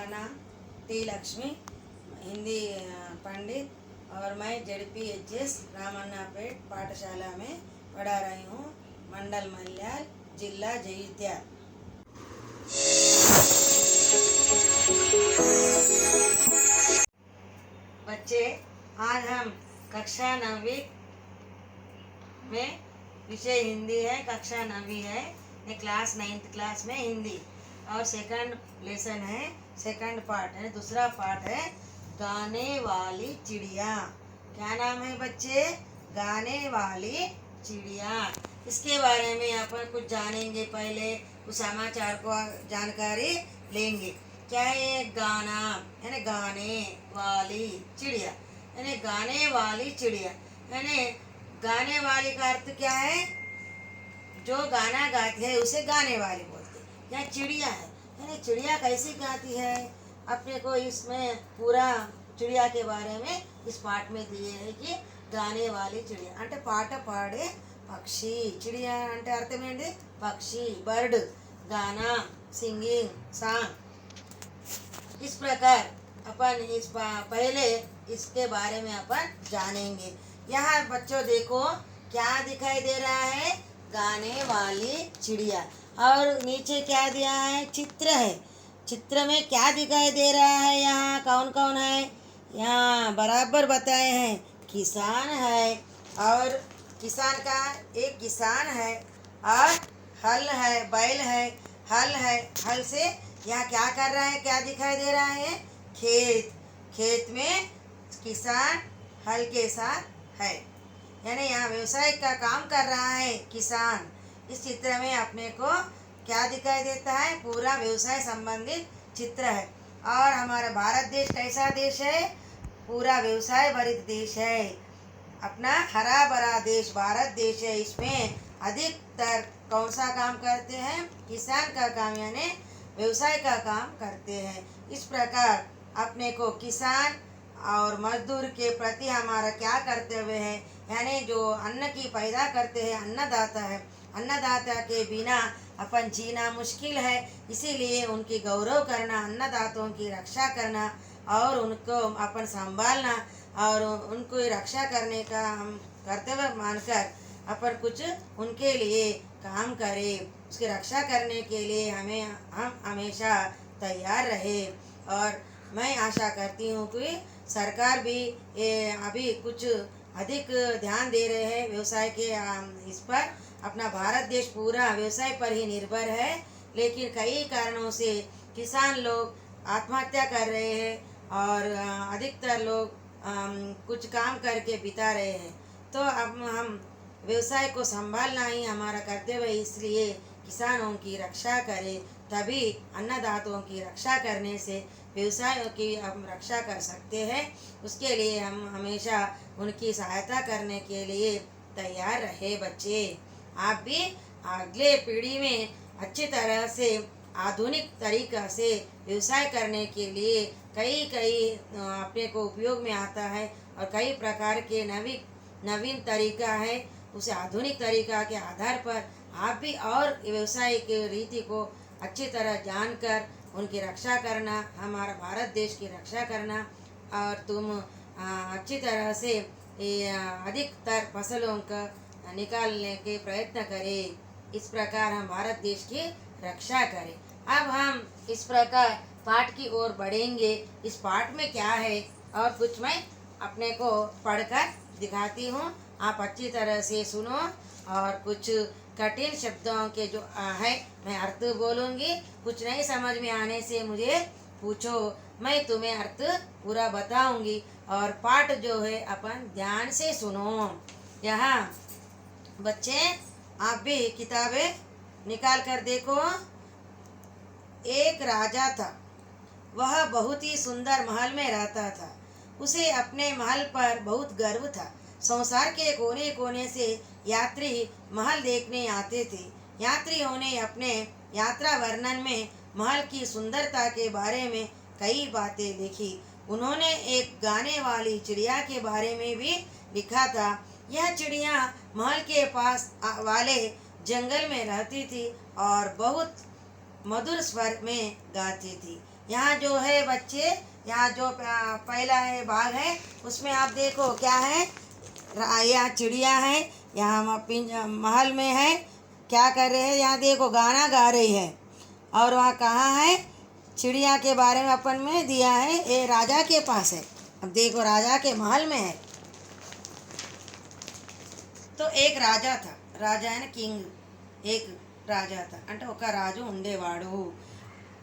नाम टी लक्ष्मी, हिंदी पंडित, और मैं ZPHS रामन्नापेट पाठशाला में पढ़ा रही हूँ, मंडल मल्याल, जिला जगित्याल। बच्चे, आज हम कक्षा 9वीं में विषय हिंदी है, कक्षा 9वीं है, ये क्लास 9th क्लास में हिंदी, और सेकंड लेसन है, सेकंड पार्ट है, दूसरा पार्ट है गाने वाली चिड़िया। क्या नाम है बच्चे? गाने वाली चिड़िया। इसके बारे में अपन कुछ जानेंगे, पहले उस समाचार को जानकारी लेंगे। क्या है ये गाना, यानी गाने वाली चिड़िया, यानी गाने वाली चिड़िया, यानी गाने वाली का अर्थ क्या है? जो गाना गाती है उसे गाने वाली बोलते हैं। यहाँ चिड़िया है, यानी चिड़िया कैसी गाती है? अपने को इसमें पूरा चिड़िया के बारे में इस पाठ में दिए है कि गाने वाली चिड़िया అంటే పాట పాడే పక్షి। चिड़िया అంటే అర్థం ఏంటి? పక్షి, बर्ड, गाना, सिंगिंग, सॉन्ग। इस प्रकार अपन इस पहले इसके बारे में अपन जानेंगे। यहाँ बच्चों देखो क्या दिखाई दे रहा है? गाने वाली चिड़िया, और नीचे क्या दिया है? चित्र है। चित्र में क्या दिखाई दे रहा है? यहाँ कौन कौन है? यहाँ बराबर बताए हैं, किसान है, और किसान का एक किसान है, और हल है, बैल है, हल है। हल से यहाँ क्या कर रहा है? क्या दिखाई दे रहा है? खेत। खेत में किसान हल के साथ है, यानी यहाँ व्यवसाय का काम कर रहा है किसान। इस चित्र में अपने को क्या दिखाई देता है? पूरा व्यवसाय संबंधित चित्र है। और हमारा भारत देश कैसा देश है? पूरा व्यवसाय भरित देश है। अपना हरा भरा देश भारत देश है। इसमें अधिकतर कौन सा काम करते हैं? किसान का काम, यानी व्यवसाय का काम करते हैं। इस प्रकार अपने को किसान और मजदूर के प्रति हमारा क्या कर्तव्य है? यानी जो अन्न की पैदा करते हैं, अन्नदाता है। अन्नदाता के बिना अपन जीना मुश्किल है, इसीलिए उनकी गौरव करना, अन्नदाताओं की रक्षा करना, और उनको अपन संभालना, और उनको रक्षा करने का हम कर्तव्य मानकर अपन कुछ उनके लिए काम करें। उसकी रक्षा करने के लिए हम हमेशा तैयार रहे। और मैं आशा करती हूँ कि सरकार भी अभी कुछ अधिक ध्यान दे रहे हैं व्यवसाय के इस पर। अपना भारत देश पूरा व्यवसाय पर ही निर्भर है, लेकिन कई कारणों से किसान लोग आत्महत्या कर रहे हैं, और अधिकतर लोग कुछ काम करके बिता रहे हैं। तो अब हम व्यवसाय को संभालना ही हमारा कर्तव्य है, इसलिए किसानों की रक्षा करें, तभी अन्नदाताओं की रक्षा करने से व्यवसाय की हम रक्षा कर सकते हैं। उसके लिए हम हमेशा उनकी सहायता करने के लिए तैयार रहे। बच्चे, आप भी अगले पीढ़ी में अच्छी तरह से आधुनिक तरीक़ा से व्यवसाय करने के लिए कई अपने को उपयोग में आता है, और कई प्रकार के नवीन तरीका है। उसे आधुनिक तरीका के आधार पर आप भी और व्यवसाय की रीति को अच्छी तरह जानकर उनकी रक्षा करना, हमारा भारत देश की रक्षा करना, और तुम अच्छी तरह से अधिकतर फसलों का निकालने के प्रयत्न करें। इस प्रकार हम भारत देश की रक्षा करें। अब हम इस प्रकार पाठ की ओर बढ़ेंगे। इस पाठ में क्या है और कुछ मैं अपने को पढ़कर दिखाती हूँ, आप अच्छी तरह से सुनो, और कुछ कठिन शब्दों के जो है मैं अर्थ बोलूँगी। कुछ नहीं समझ में आने से मुझे पूछो, मैं तुम्हें अर्थ पूरा बताऊँगी। और पाठ जो है अपन ध्यान से सुनो। यहाँ बच्चे, आप भी किताबें निकाल कर देखो। एक राजा था, वह बहुत ही सुंदर महल में रहता था। उसे अपने महल पर बहुत गर्व था। संसार के कोने कोने से यात्री महल देखने आते थे। यात्रियों ने अपने यात्रा वर्णन में महल की सुंदरता के बारे में कई बातें लिखी। उन्होंने एक गाने वाली चिड़िया के बारे में भी लिखा था। यह चिड़िया महल के पास वाले जंगल में रहती थी और बहुत मधुर स्वर में गाती थी। यहाँ जो है बच्चे, यहाँ जो पहला है भाग है उसमें आप देखो क्या है, यहाँ चिड़िया है, यहाँ महल में है, क्या कर रहे हैं, यहाँ देखो गाना गा रही है। और वहाँ कहाँ है, चिड़िया के बारे में अपन में दिया है, ये राजा के पास है। अब देखो राजा के महल में है। तो एक राजा था, राजा है ना, किंग, एक राजा था అంటే ఒక రాజు ఉండేవాడు।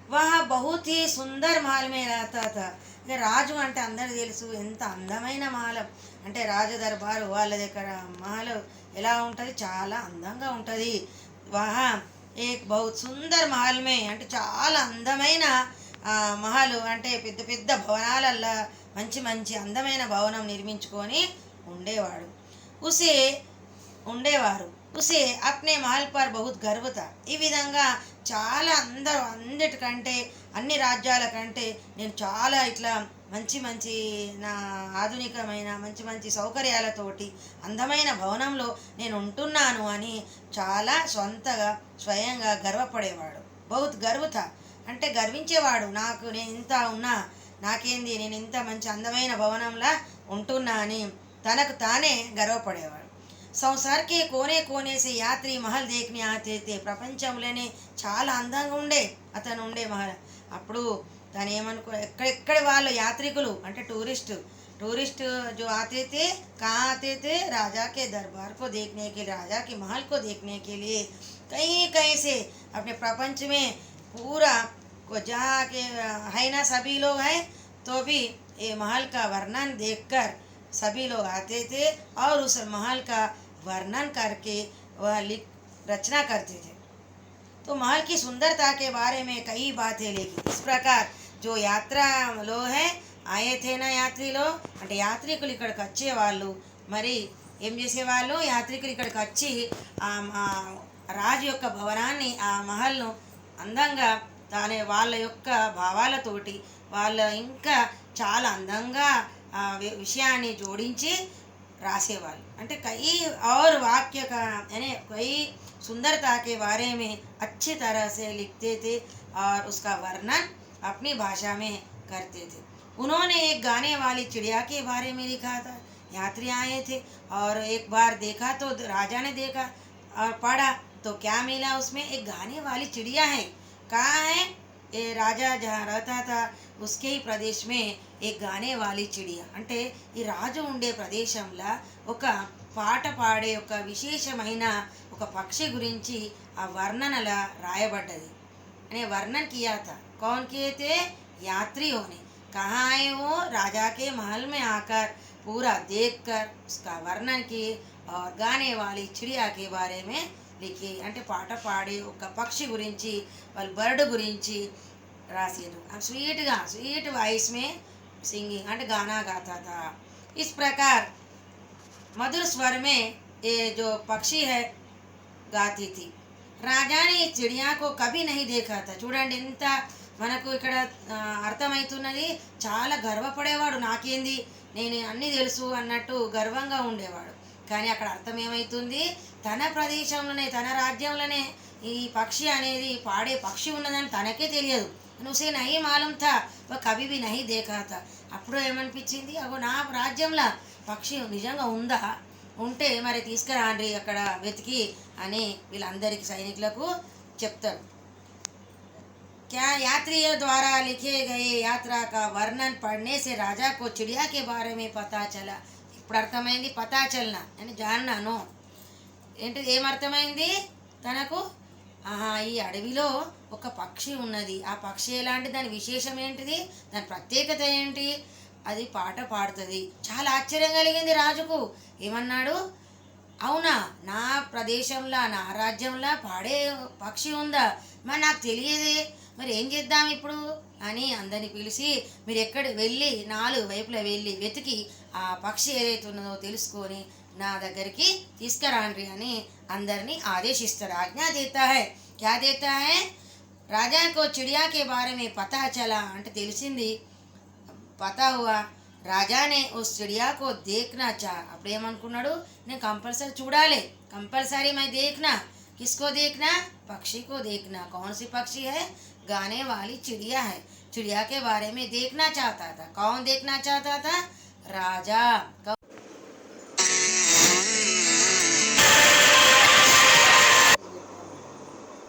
వహ बहुत ही సుందర మహల్ में रहता था। ఇక రాజు అంటే అందరికీ తెలుసు ఎంత అందమైన మహల్ అంటే రాజు దర్బారు వాళ్ళ దగ్గర మహల్ ఎలా ఉంటుంది, చాలా అందంగా ఉంటుంది। వహ ఏక్ बहुत సుందర మహల్ में అంటే చాలా అందమైన మహల్ అంటే పెద్ద పెద్ద భవనాలల్లో మంచి మంచి అందమైన భవనం నిర్మించుకొని ఉండేవాడు। ఉండేవారు। ఉసే అప్నే మహల్ పర్ బహుత్ గర్వ థా। ఈ విధంగా చాలా అన్నిటికంటే అన్ని రాజ్యాల కంటే నేను చాలా ఇట్లా మంచి మంచి నా ఆధునికమైన మంచి మంచి సౌకర్యాలతోటి అందమైన భవనంలో నేను ఉంటున్నాను అని చాలా స్వయంగా గర్వపడేవాడు। బహుత్ గర్వ థా అంటే గర్వించేవాడు, నాకు నేను ఇంత ఉన్నా, నాకేంది నేను ఇంత మంచి అందమైన భవనంలా ఉంటున్నా అని తనకు తానే గర్వపడేవాడు। संसार के कोने कोने से यात्री महल देखने आते थे। ప్రపంచంలోనే చాలా అందంగా ఉండే అతను ఉండే మహల్। అప్పుడు తను ఏమనుకో ఎక్కడెక్కడ వాళ్ళు యాత్రికులు అంటే टूरिस्ट जो आते थे, कहाँ आते थे, राजा के दरबार को देखने के लिए, राजा के महल को देखने के लिए कहीं कहीं से अपने प्रपंच में पूरा को जहाँ के है ना सभी लोग हैं, तो भी ये महल का वर्णन देखकर सभी लोग आते थे और उस महल का वर्णन करके वह रचना करते थे। तो महल की सुंदरता के बारे में कई बातें लिखी। इस प्रकार जो यात्रा लोग हैं आए थे ना, యాత్రి लोग అంటే యాత్రికులు ఇక్కడికి వచ్చేవాళ్ళు, మరి ఏం చేసేవాళ్ళు, యాత్రికులు ఇక్కడికి వచ్చి ఆ రాజు యొక్క భవనాన్ని, ఆ మహల్ను అందంగా వాళ్ళ యొక్క భావాలతోటి వాళ్ళ ఇంకా చాలా అందంగా విషయాన్ని జోడించి रासेवाल అంటే कई और वाक्य का यानी कई सुंदरता के बारे में अच्छी तरह से लिखते थे और उसका वर्णन अपनी भाषा में करते थे। उन्होंने एक गाने वाली चिड़िया के बारे में लिखा था। यात्री आए थे और एक बार देखा तो राजा ने देखा और पढ़ा तो क्या मिला, उसमें एक गाने वाली चिड़िया है। कहाँ है, ये राजा जहाँ रहता था उसके ही प्रदेश में एक गाने वाली चिड़िया అంటే ఈ రాజు ఉండే ప్రదేశంలో ఒక పాట పాడే ఒక విశేషమైన ఒక పక్షి గురించి ఆ వర్ణనల రాయబడ్డది అనే वर्णन किया था। कौन किए थे, यात्रियों ने। कहाँ आए वो, राजा के महल में आकर पूरा देखकर उसका वर्णन किए और गाने वाली चिड़िया के बारे में लिखी। అంటే పాట పాడే ఒక పక్షి గురించి వాళ్ళ బర్డ్ గురించి रासियन स्वीट वॉइस में सिंगिंग అంటే गाना गाता था। इस प्रकार मधुर स्वर में ये जो पक्षी है गाती थी। राजा ने इस चिड़िया को कभी नहीं देखा था। చూడండి ఎంత మనకు ఇక్కడ అర్థమవుతున్నది, చాలా గర్వపడేవాడు, నాకేంది నేను అన్నీ తెలుసు అన్నట్టు గర్వంగా ఉండేవాడు। కానీ అక్కడ అర్థం ఏమవుతుంది, తన ప్రదేశంలోనే తన రాజ్యంలోనే ఈ పక్షి అనేది పాడే పక్షి ఉన్నదని తనకే తెలియదు। उसे नहीं मालूम था, वह कभी भी नहीं देखा था। అప్పుడు ఏమనిపించింది, అగో నా రాజ్యంలో పక్షి నిజంగా ఉందా, ఉంటే మరి తీసుకురాండి అక్కడ వెతికి అని వీళ్ళందరికీ సైనికులకు చెప్తారు। क्या यात्रियों द्वारा लिखे गए यात्रा का वर्णन पढ़ने से राजा को चिड़िया के बारे में पता चला। ఇప్పుడు అర్థమైంది, పతా చల్నా అని జాన్నాను ఏంటి, ఏమర్థమైంది తనకు, ఈ అడవిలో ఒక పక్షి ఉన్నది, ఆ పక్షి ఎలాంటి, దాని విశేషం ఏంటిది, దాని ప్రత్యేకత ఏంటి, అది పాట పాడుతుంది। చాలా ఆశ్చర్యం కలిగింది రాజుకు। ఏమన్నాడు, అవునా, నా ప్రదేశంలో నా రాజ్యంలో పాడే పక్షి ఉందా, మరి నాకు తెలియదే, మరి ఏం చేద్దాం ఇప్పుడు అని అందరిని పిలిచి మీరు ఎక్కడ వెళ్ళి 4 వైపులా వెళ్ళి వెతికి ఆ పక్షి ఏదైతే ఉన్నదో తెలుసుకొని నా దగ్గరికి తీసుకురాండి అని అందరినీ ఆదేశిస్తాడు। ఆజ్ఞా దేతా హై, క్యా దేతా హై, राजा को चिड़िया के बारे में पता चला అంటే తెలిసింది, पता हुआ। राजा ने उस चिड़िया को देखना चाहा। అప్పుడు ఏమనుకున్నాడు, నేను కంపల్సరీ చూడాలి, कंपलसरी मैं देखना, किसको देखना, पक्षी को देखना। कौन सी पक्षी है, गाने वाली चिड़िया है। चिड़िया के बारे में देखना चाहता था। कौन देखना चाहता था? राजा।